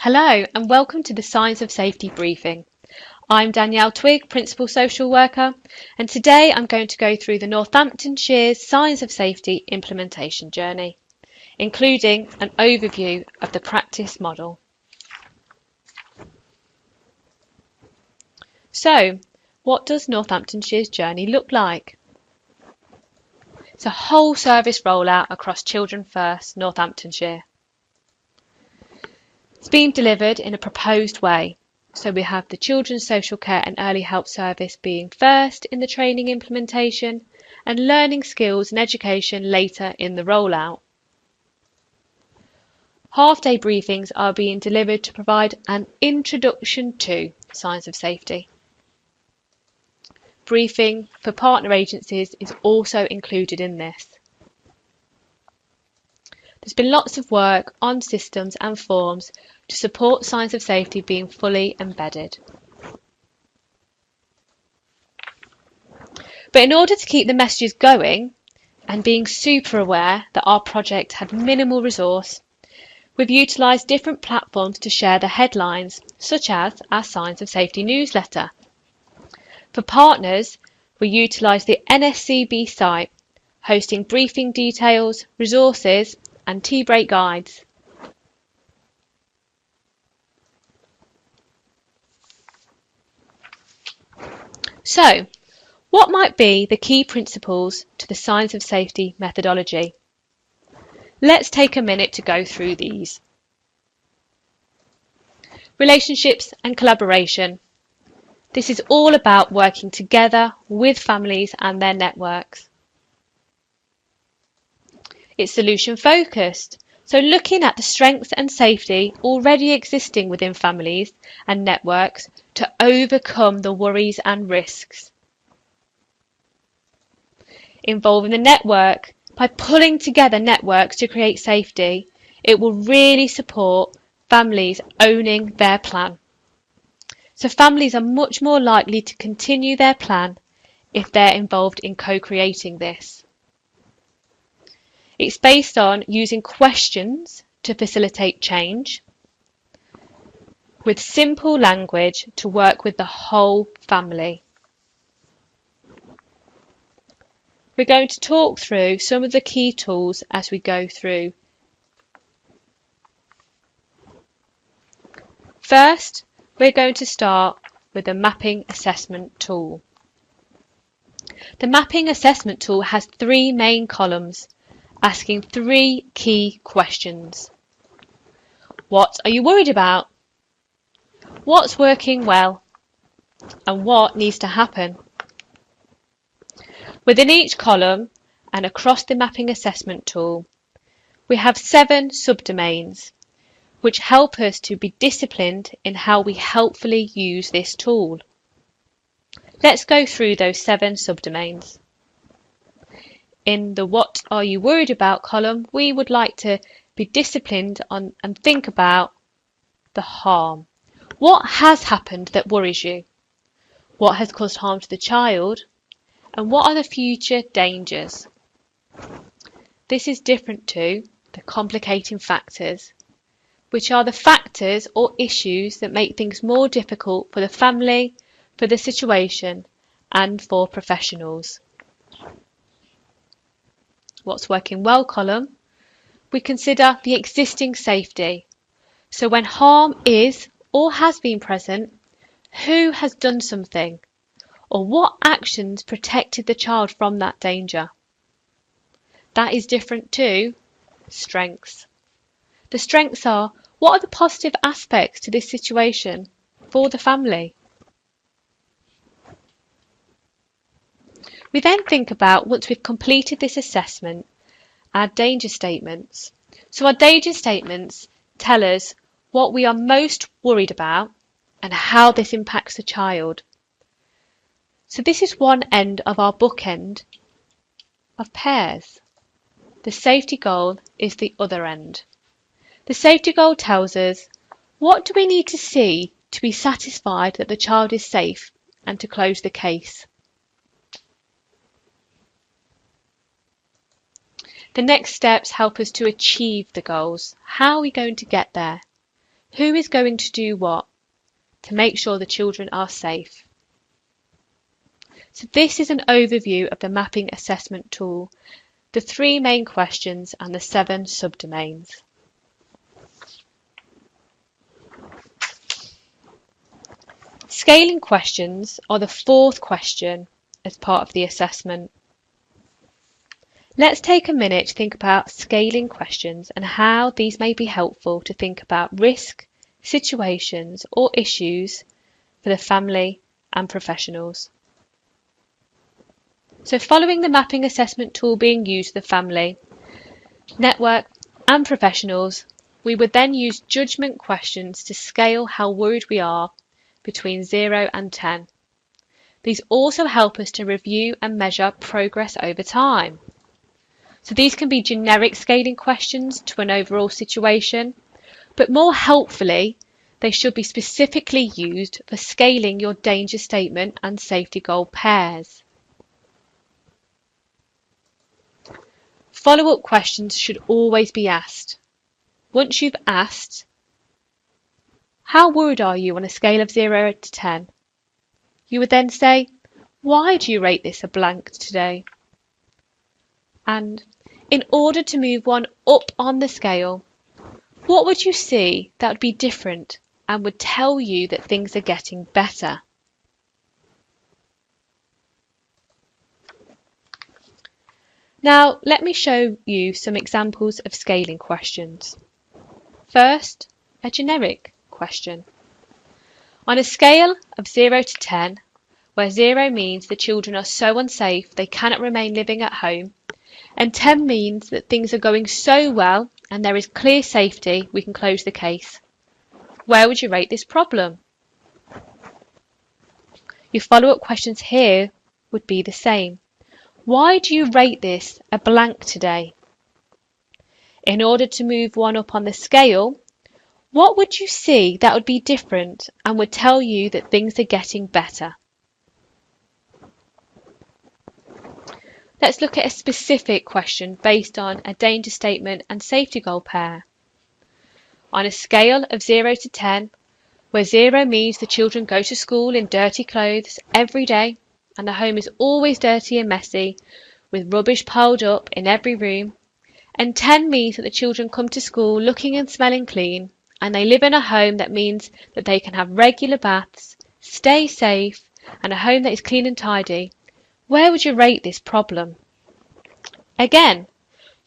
Hello and welcome to the Signs of Safety briefing. I'm Danielle Twigg, Principal Social Worker, and today I'm going to go through the Northamptonshire Signs of Safety implementation journey, including an overview of the practice model. So, what does Northamptonshire's journey look like? It's a whole service rollout across Children First Northamptonshire. It's being delivered in a proposed way. So we have the Children's Social Care and Early Help Service being first in the training implementation and learning skills and education later in the rollout. Half-day briefings are being delivered to provide an introduction to signs of safety. Briefing for partner agencies is also included in this. There's been lots of work on systems and forms to support signs of safety being fully embedded. But in order to keep the messages going and being super aware that our project had minimal resource, we've utilised different platforms to share the headlines, such as our Signs of Safety newsletter. For partners, we utilised the NSCB site, hosting briefing details, resources and tea break guides. So, what might be the key principles to the Signs of Safety methodology? Let's take a minute to go through these. Relationships and collaboration. This is all about working together with families and their networks. It's solution focused, so looking at the strengths and safety already existing within families and networks to overcome the worries and risks. Involving the network. By pulling together networks to create safety, it will really support families owning their plan. So families are much more likely to continue their plan if they're involved in co-creating this. It's based on using questions to facilitate change, with simple language to work with the whole family. We're going to talk through some of the key tools as we go through. First, we're going to start with the mapping assessment tool. The mapping assessment tool has three main columns, asking three key questions. What are you worried about? What's working well? And what needs to happen? Within each column and across the mapping assessment tool, we have 7 subdomains, which help us to be disciplined in how we helpfully use this tool. Let's go through those 7 subdomains. In the What are you worried about column, we would like to be disciplined on and think about the harm. What has happened that worries you? What has caused harm to the child? And what are the future dangers? This is different to the complicating factors, which are the factors or issues that make things more difficult for the family, for the situation, and for professionals. What's working well column, we consider the existing safety. So when harm is or has been present, who has done something? Or what actions protected the child from that danger? That is different to strengths. The strengths are, what are the positive aspects to this situation for the family? We then think about, once we've completed this assessment, our danger statements. So our danger statements tell us what we are most worried about and how this impacts the child. So this is one end of our bookend of pairs. The safety goal is the other end. The safety goal tells us, what do we need to see to be satisfied that the child is safe and to close the case? The next steps help us to achieve the goals. How are we going to get there? Who is going to do what to make sure the children are safe? So this is an overview of the mapping assessment tool, the 3 main questions and the 7 subdomains. Scaling questions are the 4th question as part of the assessment. Let's take a minute to think about scaling questions and how these may be helpful to think about risk, situations or issues for the family and professionals. So following the mapping assessment tool being used for the family, network and professionals, we would then use judgment questions to scale how worried we are between 0 and 10. These also help us to review and measure progress over time. So these can be generic scaling questions to an overall situation, but more helpfully, they should be specifically used for scaling your danger statement and safety goal pairs. Follow-up questions should always be asked. Once you've asked, how worried are you on a scale of 0 to 10? You would then say, why do you rate this a blank today? And in order to move one up on the scale, what would you see that would be different and would tell you that things are getting better? Now, let me show you some examples of scaling questions. First, a generic question. On a scale of 0 to 10, where 0 means the children are so unsafe they cannot remain living at home, and 10 means that things are going so well and there is clear safety, we can close the case. Where would you rate this problem? Your follow-up questions here would be the same. Why do you rate this a blank today? In order to move one up on the scale, what would you see that would be different and would tell you that things are getting better? Let's look at a specific question based on a danger statement and safety goal pair. On a scale of 0 to 10, where 0 means the children go to school in dirty clothes every day and the home is always dirty and messy with rubbish piled up in every room, and 10 means that the children come to school looking and smelling clean and they live in a home that means that they can have regular baths, stay safe and a home that is clean and tidy, where would you rate this problem? Again,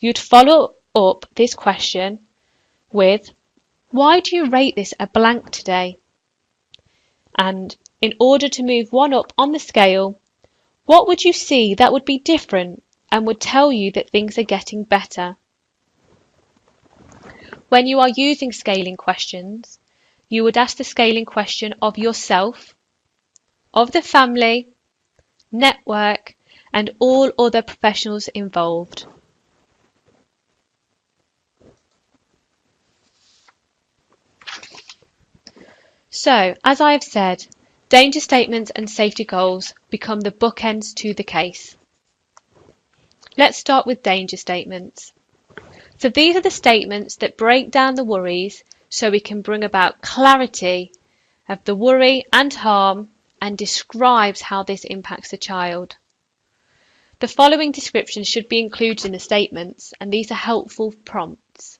you'd follow up this question with, why do you rate this a blank today? And in order to move one up on the scale, what would you see that would be different and would tell you that things are getting better? When you are using scaling questions, you would ask the scaling question of yourself, of the family, network, and all other professionals involved. So, as I have said, danger statements and safety goals become the bookends to the case. Let's start with danger statements. So these are the statements that break down the worries so we can bring about clarity of the worry and harm and describes how this impacts the child. The following descriptions should be included in the statements, and these are helpful prompts.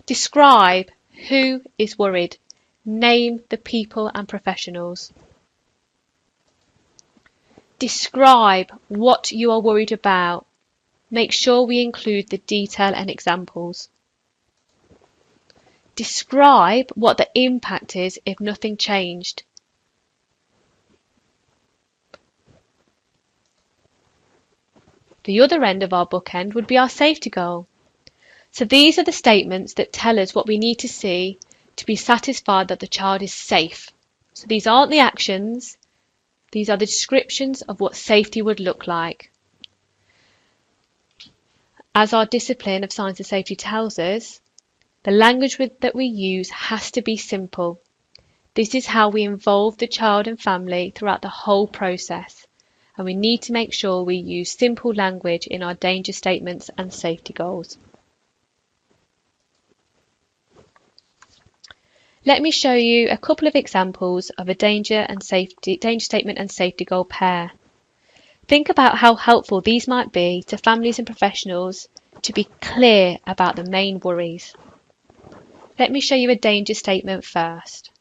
Describe who is worried. Name the people and professionals. Describe what you are worried about. Make sure we include the detail and examples. Describe what the impact is if nothing changed. The other end of our bookend would be our safety goal. So these are the statements that tell us what we need to see to be satisfied that the child is safe. So these aren't the actions, these are the descriptions of what safety would look like. As our discipline of science and safety tells us, the language that we use has to be simple. This is how we involve the child and family throughout the whole process, and we need to make sure we use simple language in our danger statements and safety goals. Let me show you a couple of examples of a danger statement and safety goal pair. Think about how helpful these might be to families and professionals to be clear about the main worries. Let me show you a danger statement first.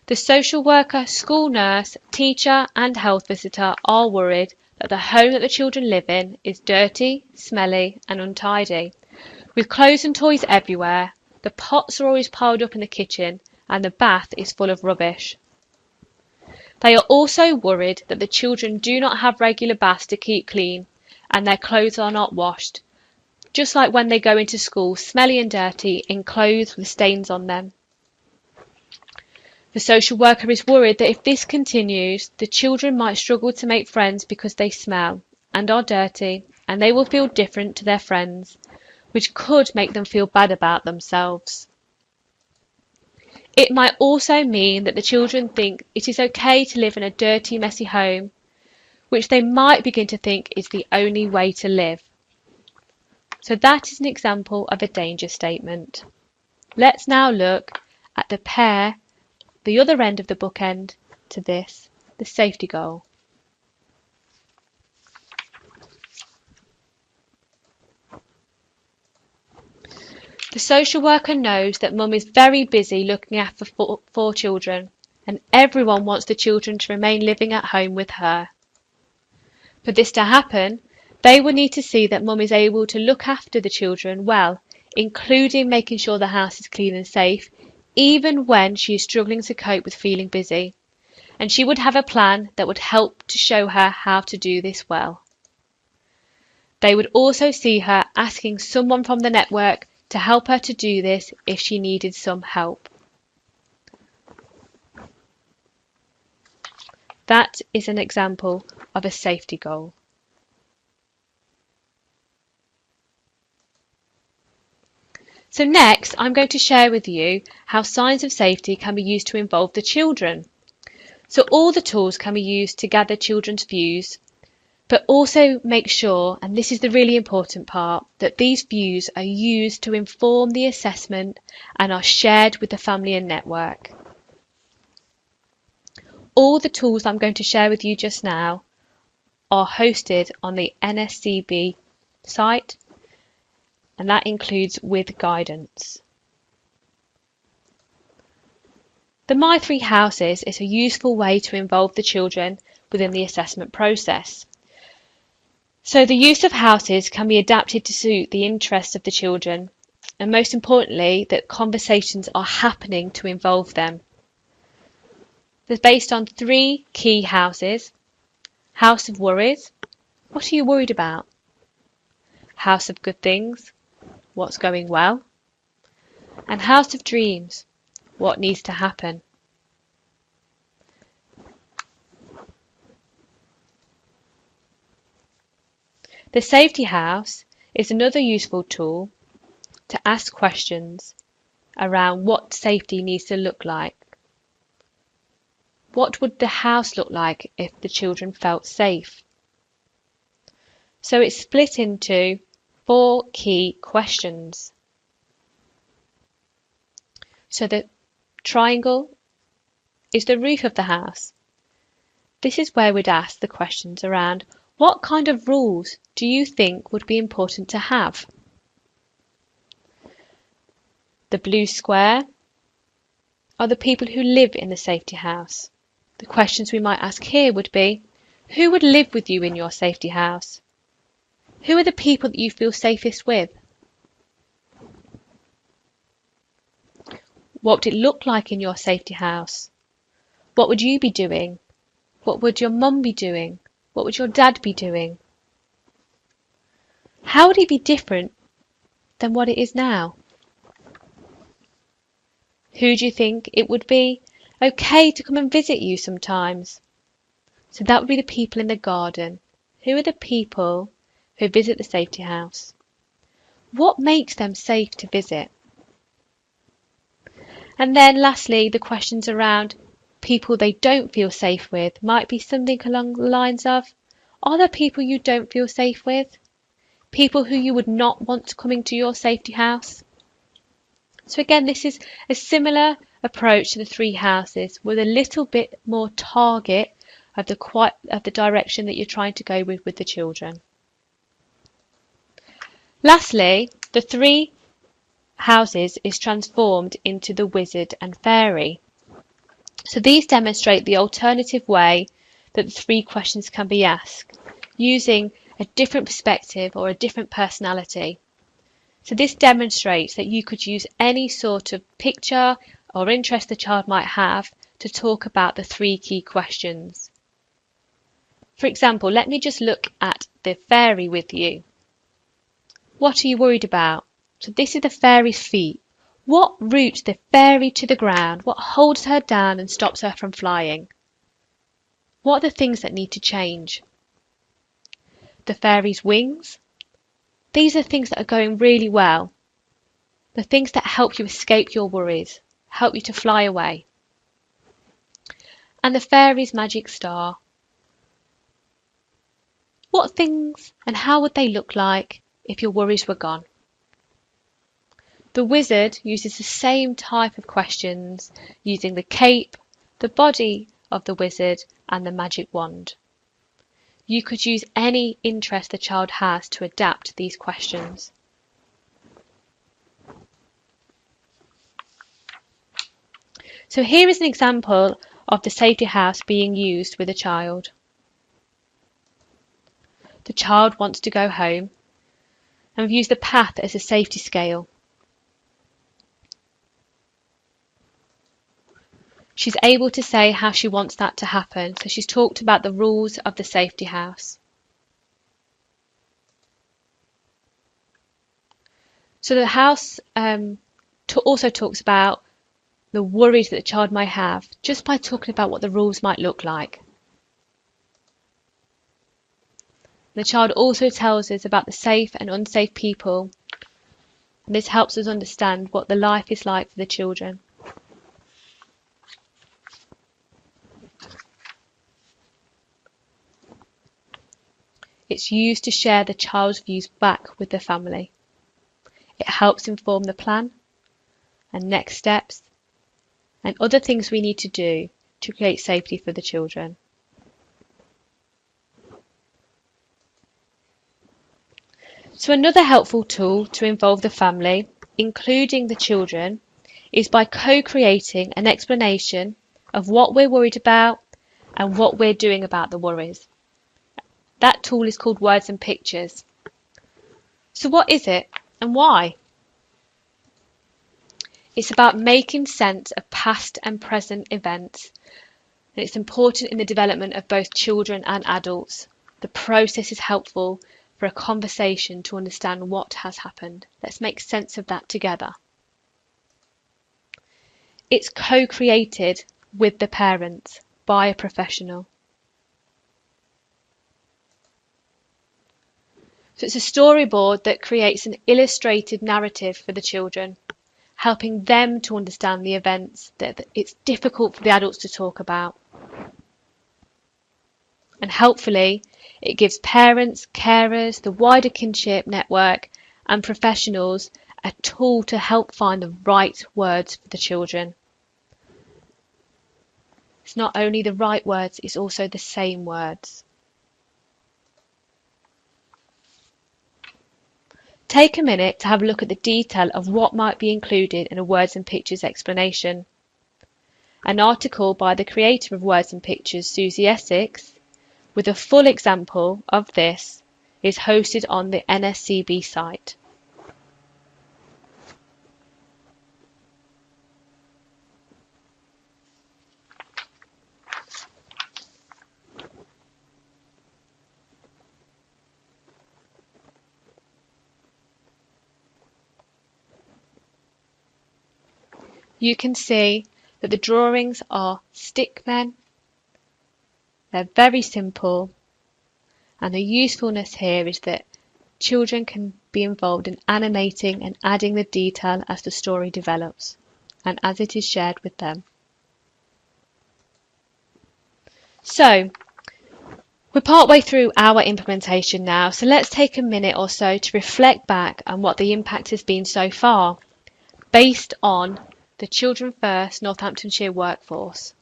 The social worker, school nurse, teacher and health visitor are worried that the home that the children live in is dirty, smelly and untidy, with clothes and toys everywhere. The pots are always piled up in the kitchen and the bath is full of rubbish. They are also worried that the children do not have regular baths to keep clean and their clothes are not washed, just like when they go into school smelly and dirty in clothes with stains on them. The social worker is worried that if this continues, the children might struggle to make friends because they smell and are dirty and they will feel different to their friends, which could make them feel bad about themselves. It might also mean that the children think it is okay to live in a dirty, messy home, which they might begin to think is the only way to live. So that is an example of a danger statement. Let's now look at the pair, the other end of the bookend to this, the safety goal. The social worker knows that mum is very busy looking after four children, and everyone wants the children to remain living at home with her. For this to happen, they will need to see that mum is able to look after the children well, including making sure the house is clean and safe, even when she is struggling to cope with feeling busy. And she would have a plan that would help to show her how to do this well. They would also see her asking someone from the network to help her to do this if she needed some help. That is an example of a safety goal. So next, I'm going to share with you how signs of safety can be used to involve the children. So all the tools can be used to gather children's views, but also make sure, and this is the really important part, that these views are used to inform the assessment and are shared with the family and network. All the tools I'm going to share with you just now are hosted on the NSCB site, and that includes with guidance. The My Three Houses is a useful way to involve the children within the assessment process. So the use of houses can be adapted to suit the interests of the children, and most importantly, that conversations are happening to involve them. They're based on 3 key houses. House of Worries, what are you worried about? House of Good Things, what's going well? And House of Dreams, what needs to happen? The safety house is another useful tool to ask questions around what safety needs to look like. What would the house look like if the children felt safe? So it's split into 4 key questions. So the triangle is the roof of the house. This is where we'd ask the questions around what kind of rules do you think would be important to have? The blue square are the people who live in the safety house. The questions we might ask here would be, who would live with you in your safety house? Who are the people that you feel safest with? What would it look like in your safety house? What would you be doing? What would your mum be doing? What would your dad be doing? How would it be different than what it is now? Who do you think it would be okay to come and visit you sometimes? So that would be the people in the garden. Who are the people who visit the safety house? What makes them safe to visit? And then lastly, the questions around people they don't feel safe with might be something along the lines of, are there people you don't feel safe with? People who you would not want coming to your safety house? So again, this is a similar approach to the three houses with a little bit more target of the direction that you're trying to go with the children. Lastly, the three houses is transformed into the wizard and fairy. So these demonstrate the alternative way that the three questions can be asked, using a different perspective or a different personality. So this demonstrates that you could use any sort of picture or interest the child might have to talk about the three key questions. For example, let me just look at the fairy with you. What are you worried about? So this is the fairy's feet. What roots the fairy to the ground? What holds her down and stops her from flying? What are the things that need to change? The fairy's wings. These are things that are going really well. The things that help you escape your worries, help you to fly away. And the fairy's magic star. What things and how would they look like if your worries were gone? The wizard uses the same type of questions, using the cape, the body of the wizard, and the magic wand. You could use any interest the child has to adapt these questions. So here is an example of the safety house being used with a child. The child wants to go home, and we've used the path as a safety scale. She's able to say how she wants that to happen, so she's talked about the rules of the safety house. So the house also talks about the worries that the child might have, just by talking about what the rules might look like. The child also tells us about the safe and unsafe people, and this helps us understand what the life is like for the children. It's used to share the child's views back with the family. It helps inform the plan and next steps and other things we need to do to create safety for the children. So another helpful tool to involve the family, including the children, is by co-creating an explanation of what we're worried about and what we're doing about the worries. That tool is called Words and Pictures. So what is it and why? It's about making sense of past and present events, and it's important in the development of both children and adults. The process is helpful for a conversation to understand what has happened. Let's make sense of that together. It's co-created with the parents by a professional. So it's a storyboard that creates an illustrated narrative for the children, helping them to understand the events that it's difficult for the adults to talk about. And helpfully, it gives parents, carers, the wider kinship network and professionals a tool to help find the right words for the children. It's not only the right words, it's also the same words. Take a minute to have a look at the detail of what might be included in a Words and Pictures explanation. An article by the creator of Words and Pictures, Susie Essex, with a full example of this, is hosted on the NSCB site. You can see that the drawings are stickmen. They're very simple, and the usefulness here is that children can be involved in animating and adding the detail as the story develops and as it is shared with them. So, we're partway through our implementation now, so let's take a minute or so to reflect back on what the impact has been so far. based on the Children First Northamptonshire workforce.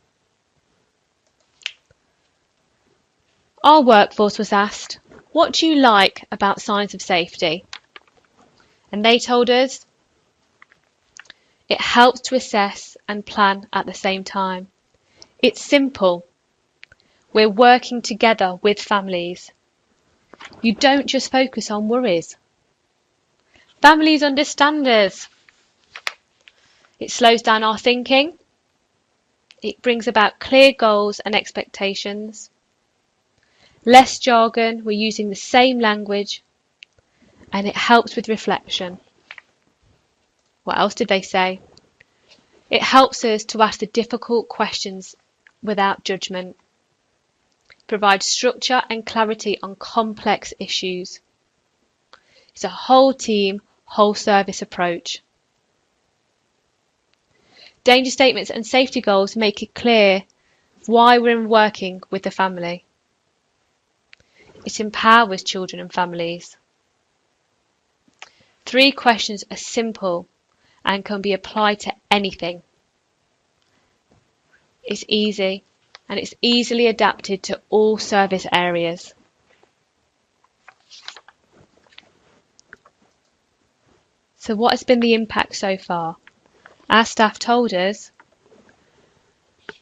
Our workforce was asked, what do you like about signs of safety? And they told us, it helps to assess and plan at the same time. It's simple. We're working together with families. You don't just focus on worries. Families understand us. It slows down our thinking. It brings about clear goals and expectations. Less jargon, we're using the same language, and it helps with reflection. What else did they say? It helps us to ask the difficult questions without judgment. Provides structure and clarity on complex issues. It's a whole team, whole service approach. Danger statements and safety goals make it clear why we're working with the family. It empowers children and families. 3 questions are simple and can be applied to anything. It's easy and it's easily adapted to all service areas. So what has been the impact so far? Our staff told us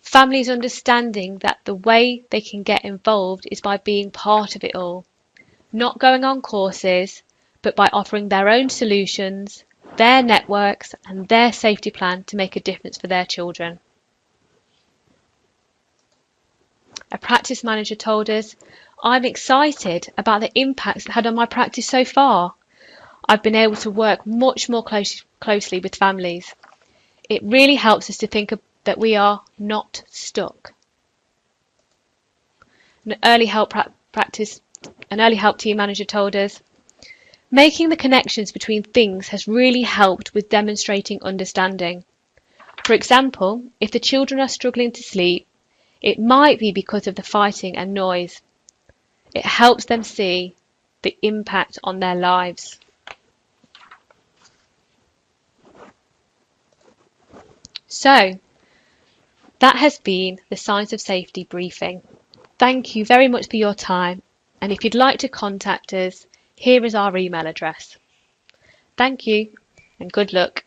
families understanding that the way they can get involved is by being part of it all, not going on courses, but by offering their own solutions, their networks and their safety plan to make a difference for their children. A practice manager told us, I'm excited about the impacts it had on my practice so far. I've been able to work much more closely with families. It really helps us to think that we are not stuck. An early help team manager told us, making the connections between things has really helped with demonstrating understanding. For example, if the children are struggling to sleep, it might be because of the fighting and noise. It helps them see the impact on their lives. So, that has been the Signs of Safety briefing. Thank you very much for your time, and if you'd like to contact us, here is our email address. Thank you and good luck.